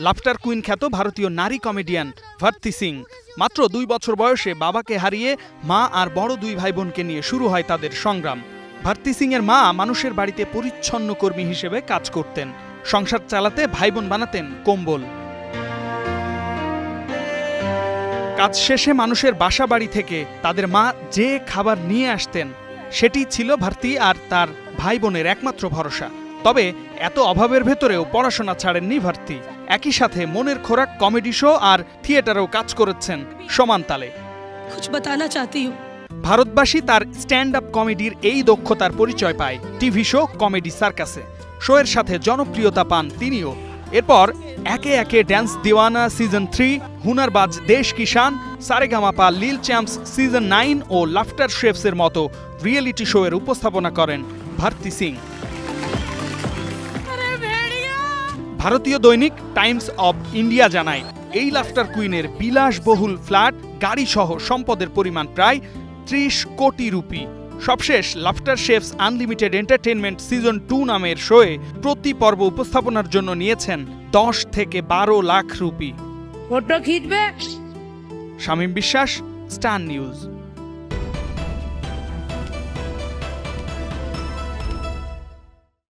Laughter queen খ্যাত ভারতীয় নারী কমেডিয়ান ভারতী সিং। মাত্র 2 বছর বয়সে বাবাকে হারিয়ে মা আর বড় 2 ভাই বোনকে নিয়ে শুরু হয় তাদের সংগ্রাম। ভারতী সিং এর মা মানুষের বাড়িতে পরিচ্ছন্ন কর্মী হিসেবে কাজ করতেন। সংসার চালাতে ভাই বোন বানাতেন কম্বল। কাজ শেষে মানুষের বাসা বাড়ি থেকে তাদের মা যে খাবার নিয়ে আসতেন সেটি ছিল ভারতী আর তার ভাই বোনের একমাত্র ভরসা। তবে এত অভাবের ভেতরেও পড়াশোনা ছাড়েননি ভারতী। একই সাথে মনের খোরাক কমেডি শো আর থিয়েটারেও কাজ করেছেন সমান তালে। ভারতবাসী তার স্ট্যান্ড আপ কমেডির এই দক্ষতার পরিচয় পায় টিভি শো কমেডি সার্কাসে। শোয়ের সাথে জনপ্রিয়তা পান তিনিও। এরপর একে একে ড্যান্স দিওয়ানা সিজন 3, হুনারবাজ দেশ কিষান, সারেগামাপা লিল চ্যাম্পস সিজন 9 ও লাফটার শেফসের মতো রিয়েলিটি শোয়ের উপস্থাপনা করেন ভারতী সিং। ভারতীয় দৈনিক টাইমস অব ইন্ডিয়া জানায়, এই লাফটার কুইনের বিলাসবহুল ফ্ল্যাট, গাড়ি সহ সম্পদের পরিমাণ প্রায় 30 কোটি রুপি। সবশেষ laughter chefs unlimited entertainment season 2 নামের শোয়ে প্রতি পর্ব উপস্থাপনার জন্য নিয়েছেন 10 থেকে 12 লাখ রুপি। ফটো খিচবে। শামীম বিশ্বাস, স্টার নিউজ।